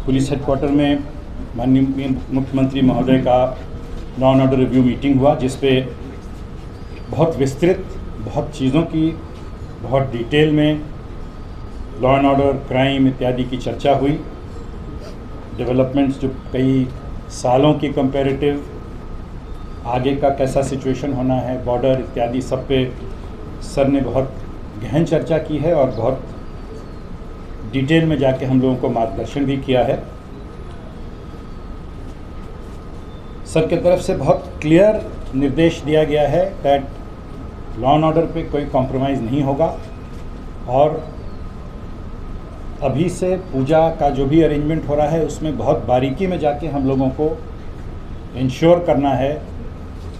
Police headquarter में माननीय मुख्यमंत्री महोदय का law and order review meeting हुआ, जिस पे बहुत विस्तृत, बहुत चीज़ों की, बहुत डिटेल में लॉ एंड ऑर्डर, क्राइम इत्यादि की चर्चा हुई। डेवलपमेंट्स जो कई सालों की कंपैरेटिव, आगे का कैसा सिचुएशन होना है, बॉर्डर इत्यादि सब पे सर ने बहुत गहन चर्चा की है और बहुत डिटेल में जाके हम लोगों को मार्गदर्शन भी किया है। सर की तरफ से बहुत क्लियर निर्देश दिया गया है दैट लॉ एंड ऑर्डर पे कोई कॉम्प्रोमाइज़ नहीं होगा और अभी से पूजा का जो भी अरेंजमेंट हो रहा है उसमें बहुत बारीकी में जाके हम लोगों को इंश्योर करना है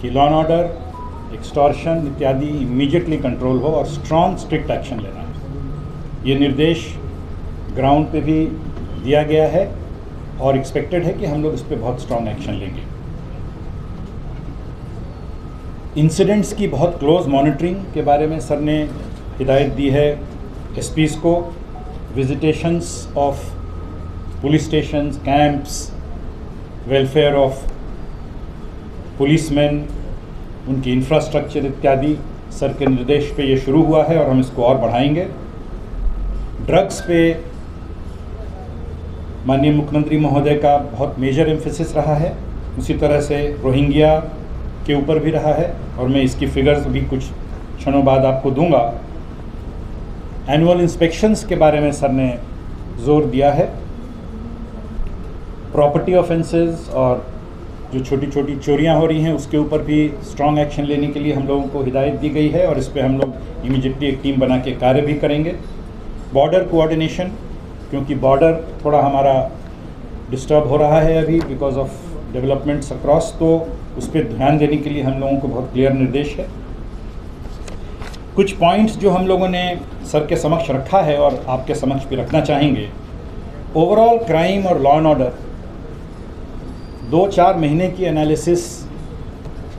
कि लॉ एंड ऑर्डर, एक्सटॉर्शन इत्यादि इमीडिएटली कंट्रोल हो और स्ट्रॉन्ग स्ट्रिक्ट एक्शन लेना है। ये निर्देश ग्राउंड पे भी दिया गया है और एक्सपेक्टेड है कि हम लोग इस पर बहुत स्ट्रॉन्ग एक्शन लेंगे। इंसिडेंट्स की बहुत क्लोज मॉनिटरिंग के बारे में सर ने हिदायत दी है एसपीज़ को। Visitations of police stations, camps, welfare of policemen, उनकी इंफ्रास्ट्रक्चर इत्यादि सर के निर्देश पे ये शुरू हुआ है और हम इसको और बढ़ाएंगे। ड्रग्स पे माननीय मुख्यमंत्री महोदय का बहुत मेजर एम्फेसिस रहा है, उसी तरह से रोहिंग्या के ऊपर भी रहा है और मैं इसकी फिगर्स भी कुछ क्षणों बाद आपको दूंगा। एनुअल इंस्पेक्शंस के बारे में सर ने जोर दिया है। प्रॉपर्टी ऑफेंसेस और जो छोटी छोटी चोरियां हो रही हैं उसके ऊपर भी स्ट्रॉन्ग एक्शन लेने के लिए हम लोगों को हिदायत दी गई है और इस पर हम लोग इमीडिएटली एक टीम बना के कार्य भी करेंगे। बॉर्डर कोऑर्डिनेशन, क्योंकि बॉर्डर थोड़ा हमारा डिस्टर्ब हो रहा है अभी बिकॉज ऑफ डेवलपमेंट्स अक्रॉस, तो उस पर ध्यान देने के लिए हम लोगों को बहुत क्लियर निर्देश है। कुछ पॉइंट्स जो हम लोगों ने सर के समक्ष रखा है और आपके समक्ष भी रखना चाहेंगे। ओवरऑल क्राइम और लॉ एंड ऑर्डर 2-4 महीने की एनालिसिस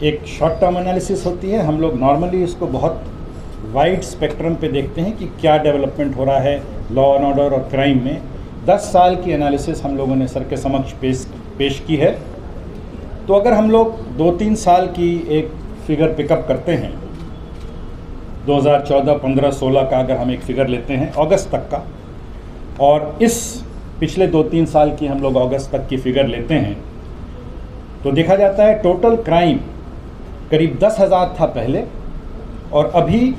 एक शॉर्ट टर्म एनालिसिस होती है। हम लोग नॉर्मली इसको बहुत वाइड स्पेक्ट्रम पे देखते हैं कि क्या डेवलपमेंट हो रहा है लॉ एंड ऑर्डर और क्राइम में। 10 साल की एनालिसिस हम लोगों ने सर के समक्ष पेश की है। तो अगर हम लोग 2-3 साल की एक फिगर पिकअप करते हैं, 2014, 15, 16 का अगर हम एक फिगर लेते हैं अगस्त तक का, और इस पिछले 2-3 साल की हम लोग अगस्त तक की फिगर लेते हैं, तो देखा जाता है टोटल क्राइम करीब 10,000 था पहले और अभी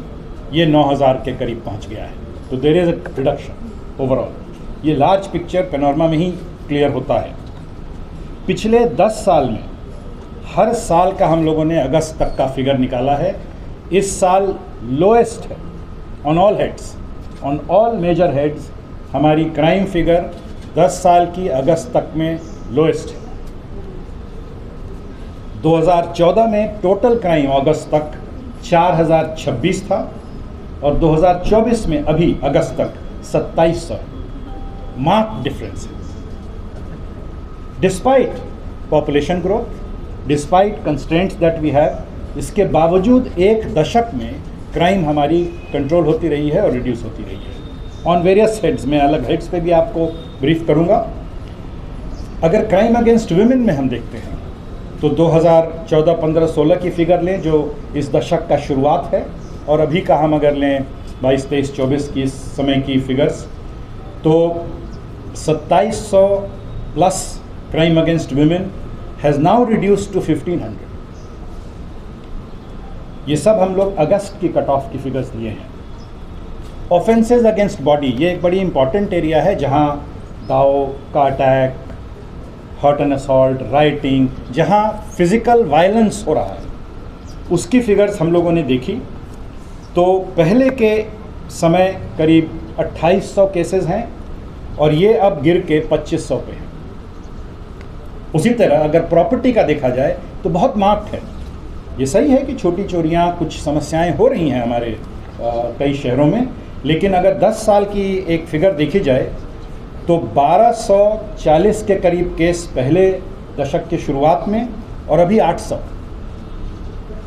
ये 9,000 के करीब पहुंच गया है। तो there is a reduction overall. ये लार्ज पिक्चर पैनोरमा में ही क्लियर होता है। पिछले 10 साल में हर साल का हम लोगों ने अगस्त तक का फिगर निकाला है। इस साल लोएस्ट है on all heads, on all major heads. हमारी क्राइम फिगर 10 साल की अगस्त तक में लोएस्ट है। 2014 में टोटल क्राइम अगस्त तक 4026 था और 2024 में अभी अगस्त तक 2700। मार्क्ड डिफरेंस है। Despite population growth, despite constraints that we have, इसके बावजूद एक दशक में क्राइम हमारी कंट्रोल होती रही है और रिड्यूस होती रही है ऑन वेरियस हेड्स। में अलग हेड्स पे भी आपको ब्रीफ करूंगा। अगर क्राइम अगेंस्ट वुमेन में हम देखते हैं तो 2014, 15, 16 की फिगर लें जो इस दशक का शुरुआत है, और अभी का हम अगर लें 22, 23, 24 की इस समय की फिगर्स, तो 2700 plus crime against women has now reduced to 1500। ये सब हम लोग अगस्त की कट ऑफ की फिगर्स लिए हैं। ऑफेंसेस अगेंस्ट बॉडी, ये एक बड़ी इंपॉर्टेंट एरिया है जहाँ दाव का attack, hurt and assault, rioting, जहाँ फिज़िकल वायलेंस हो रहा है, उसकी फिगर्स हम लोगों ने देखी। तो पहले के समय करीब 2800 केसेस हैं और ये अब गिर के 2500 पे हैं। उसी तरह अगर प्रॉपर्टी का देखा जाए तो बहुत मार्क्ड है। ये सही है कि छोटी चोरियाँ, कुछ समस्याएं हो रही हैं हमारे कई शहरों में, लेकिन अगर 10 साल की एक फिगर देखी जाए तो 1240 के करीब केस पहले दशक के शुरुआत में और अभी 800।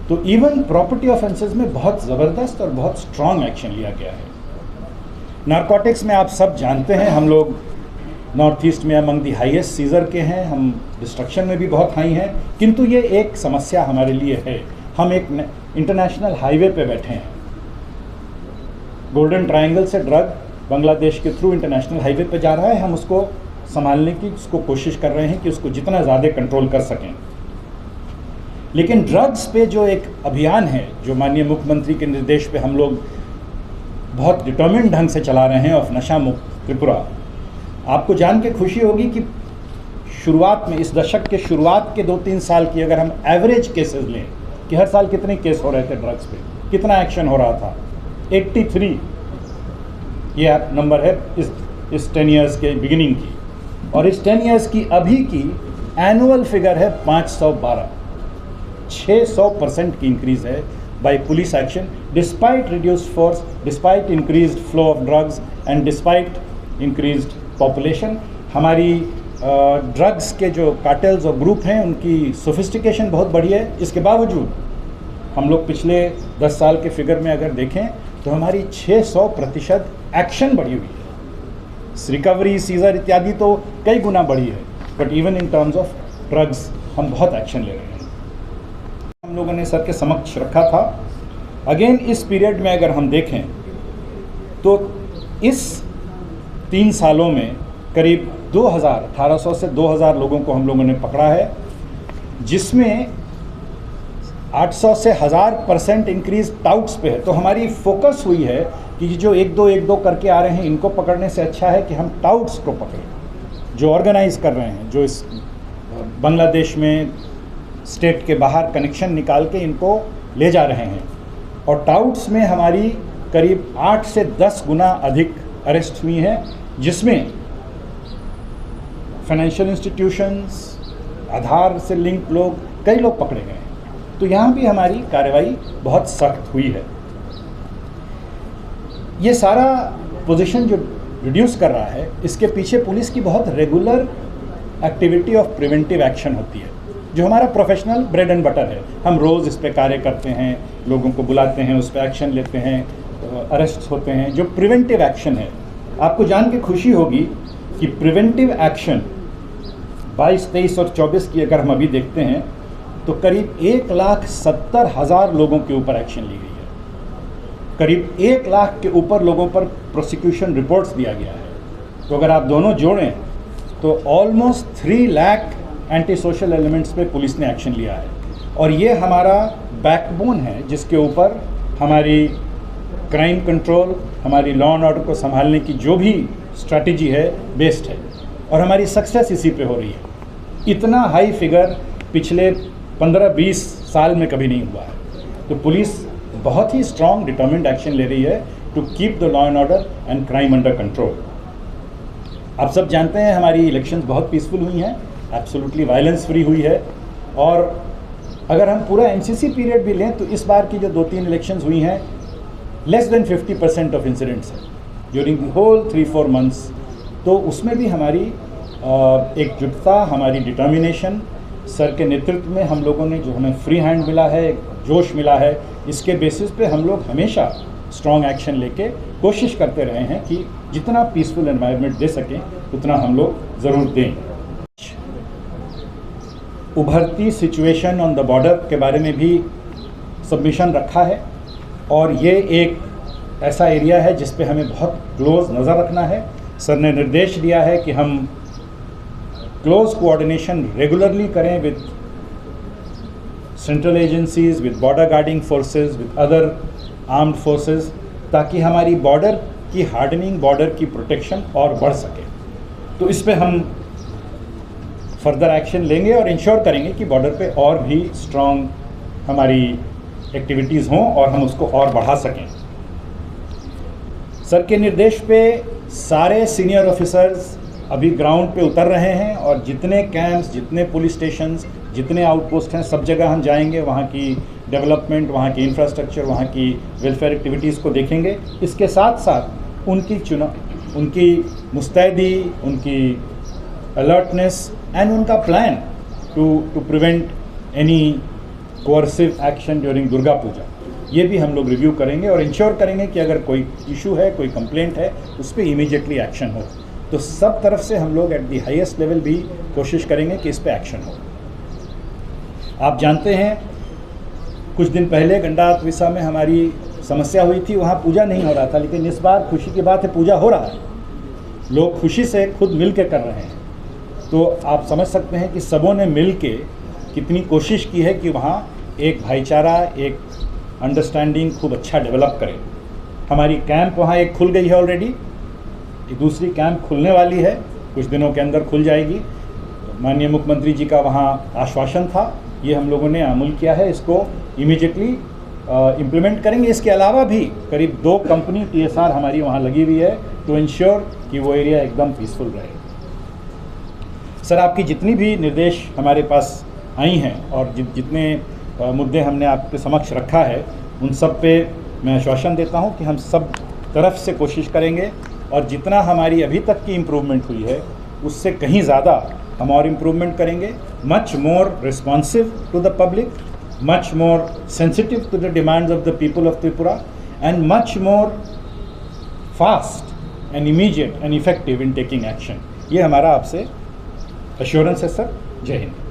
तो इवन प्रॉपर्टी ऑफेंसेस में बहुत ज़बरदस्त और बहुत स्ट्रॉन्ग एक्शन लिया गया है। नारकोटिक्स में आप सब जानते हैं, हम लोग नॉर्थ ईस्ट में अमंग दी हाईएस्ट सीजर के हैं, हम डिस्ट्रक्शन में भी बहुत हाई हैं, किंतु ये एक समस्या हमारे लिए है। हम एक इंटरनेशनल हाईवे पे बैठे हैं, गोल्डन ट्रायंगल से ड्रग बांग्लादेश के थ्रू इंटरनेशनल हाईवे पे जा रहा है, हम उसको संभालने की उसको कोशिश कर रहे हैं कि उसको जितना ज़्यादा कंट्रोल कर सकें। लेकिन ड्रग्स पे जो एक अभियान है, जो माननीय मुख्यमंत्री के निर्देश पे हम लोग बहुत डिटर्मिन्ड ढंग से चला रहे हैं, ऑफ नशा मुक्त त्रिपुरा, आपको जान के खुशी होगी कि शुरुआत में, इस दशक के शुरुआत के 2-3 साल की अगर हम एवरेज केसेस लें कि हर साल कितने केस हो रहे थे ड्रग्स पे, कितना एक्शन हो रहा था, 83 ये नंबर है इस 10 ईयर्स के बिगिनिंग की, और इस 10 ईयर्स की अभी की एनुअल फिगर है 512, 600% की इंक्रीज है by police action, despite reduced force, despite increased flow of drugs and despite increased population. हमारी ड्रग्स के जो कार्टेल्स और ग्रुप हैं उनकी सोफिस्टिकेशन बहुत बढ़ी है। इसके बावजूद हम लोग पिछले 10 साल के फिगर में अगर देखें तो हमारी 600% एक्शन बढ़ी हुई है। रिकवरी, सीजर इत्यादि तो कई गुना बढ़ी है, but even in terms of drugs हम बहुत एक्शन ले रहे हैं। हम लोगों ने सर के समक्ष रखा था। अगेन इस पीरियड में अगर हम देखें तो इस 3 सालों में करीब 1800 से 2000 लोगों को हम लोगों ने पकड़ा है, जिसमें 800 से 1000% इंक्रीज टाउट्स पे है। तो हमारी फोकस हुई है कि जो 1-2 करके आ रहे हैं, इनको पकड़ने से अच्छा है कि हम टाउट्स को पकड़ें, जो ऑर्गेनाइज कर रहे हैं, जो इस बांग्लादेश में स्टेट के बाहर कनेक्शन निकाल के इनको ले जा रहे हैं। और टाउट्स में हमारी करीब 8 से 10 गुना अधिक अरेस्ट हुई हैं, जिसमें फाइनेंशियल इंस्टीट्यूशंस, आधार से लिंक लोग, कई लोग पकड़े गए हैं। तो यहाँ भी हमारी कार्रवाई बहुत सख्त हुई है। ये सारा पोजीशन जो रिड्यूस कर रहा है, इसके पीछे पुलिस की बहुत regular activity of preventive action होती है, जो हमारा प्रोफेशनल ब्रेड एंड बटर है। हम रोज़ इस पे कार्य करते हैं, लोगों को बुलाते हैं, उस पर एक्शन लेते हैं, अरेस्ट होते हैं। जो प्रिवेंटिव एक्शन है, आपको जान के खुशी होगी कि प्रिवेंटिव एक्शन 22, 23 और 24 की अगर हम अभी देखते हैं तो करीब 1,70,000 लोगों के ऊपर एक्शन ली गई है। करीब 1 लाख के ऊपर लोगों पर प्रोसिक्यूशन रिपोर्ट्स दिया गया है। तो अगर आप दोनों जोड़ें तो almost 3 lakh anti social elements पे पुलिस ने एक्शन लिया है। और ये हमारा बैकबोन है, जिसके ऊपर हमारी क्राइम कंट्रोल, हमारी लॉ एंड ऑर्डर को संभालने की जो भी स्ट्रैटेजी है, बेस्ड है। और हमारी सक्सेस इसी पे हो रही है। इतना हाई फिगर पिछले 15-20 साल में कभी नहीं हुआ है। तो पुलिस बहुत ही स्ट्रॉन्ग डिटर्मिन्ड एक्शन ले रही है to keep the law and order and crime under control. आप सब जानते हैं हमारी इलेक्शंस बहुत पीसफुल हुई हैं, एब्सोल्युटली वायलेंस फ्री हुई है। और अगर हम पूरा एनसीसी पीरियड भी लें तो इस बार की जो 2-3 इलेक्शंस हुई हैं, लेस देन 50% ऑफ इंसिडेंट्स हैं ड्यूरिंग द होल 3-4 मंथ्स। तो उसमें भी हमारी एकजुटता, हमारी डिटर्मिनेशन, सर के नेतृत्व में हम लोगों ने, जो हमें फ्री हैंड मिला है, जोश मिला है, इसके बेसिस पे हम लोग हमेशा स्ट्रॉन्ग एक्शन लेके कोशिश करते रहे हैं कि जितना पीसफुल एनवायरनमेंट दे सकें उतना हम लोग ज़रूर दें। उभरती सिचुएशन ऑन द बॉर्डर के बारे में भी सबमिशन रखा है, और ये एक ऐसा एरिया है जिस पे हमें बहुत क्लोज नज़र रखना है। सर ने निर्देश दिया है कि हम क्लोज कोऑर्डिनेशन रेगुलरली करें with central agencies, with border guarding forces, with other armed forces, ताकि हमारी बॉर्डर की हार्डनिंग, बॉर्डर की प्रोटेक्शन और बढ़ सके। तो इस पे हम फर्दर एक्शन लेंगे और इंश्योर करेंगे कि बॉर्डर पे और भी स्ट्रॉन्ग हमारी एक्टिविटीज़ हों और हम उसको और बढ़ा सकें। सर के निर्देश पे सारे सीनियर ऑफिसर्स अभी ग्राउंड पे उतर रहे हैं, और जितने कैंप्स, जितने पुलिस स्टेशंस, जितने आउटपोस्ट हैं, सब जगह हम जाएंगे, वहाँ की डेवलपमेंट, वहाँ की इंफ्रास्ट्रक्चर, वहाँ की वेलफेयर एक्टिविटीज़ को देखेंगे। इसके साथ साथ उनकी मुस्तैदी, उनकी अलर्टनेस एंड उनका plan to prevent any coercive action during Durga Puja. ये भी हम लोग रिव्यू करेंगे और इंश्योर करेंगे कि अगर कोई इशू है, कोई कंप्लेंट है, उस पर इमीडिएटली एक्शन हो। तो सब तरफ से हम लोग एट दी हाईएस्ट लेवल भी कोशिश करेंगे कि इस पर एक्शन हो। आप जानते हैं कुछ दिन पहले गंडा विसा में हमारी समस्या हुई थी, वहाँ पूजा नहीं हो रहा था, लेकिन इस बार खुशी की बात है पूजा हो रहा है, लोग खुशी से खुद मिल के कर रहे हैं। तो आप समझ सकते हैं कि सबों ने मिल के कितनी कोशिश की है कि वहाँ एक भाईचारा, एक अंडरस्टैंडिंग खूब अच्छा डेवलप करें। हमारी कैंप वहाँ एक खुल गई है ऑलरेडी, दूसरी कैंप खुलने वाली है, कुछ दिनों के अंदर खुल जाएगी। माननीय मुख्यमंत्री जी का वहाँ आश्वासन था, ये हम लोगों ने अमल किया है, इसको इमीडिएटली इम्प्लीमेंट करेंगे। इसके अलावा भी करीब 2 कंपनी TSR हमारी वहाँ लगी हुई है टू इंश्योर कि वो एरिया एकदम पीसफुल रहे। सर, आपकी जितनी भी निर्देश हमारे पास आई हैं और जितने मुद्दे हमने आपके समक्ष रखा है, उन सब पे मैं आश्वासन देता हूँ कि हम सब तरफ से कोशिश करेंगे और जितना हमारी अभी तक की इम्प्रूवमेंट हुई है उससे कहीं ज़्यादा हम और इम्प्रूवमेंट करेंगे। Much more responsive to the public, much more sensitive to the demands of the people of Tripura, and much more fast and immediate and effective in taking action। ये हमारा आपसे assurance है सर। जय हिंद।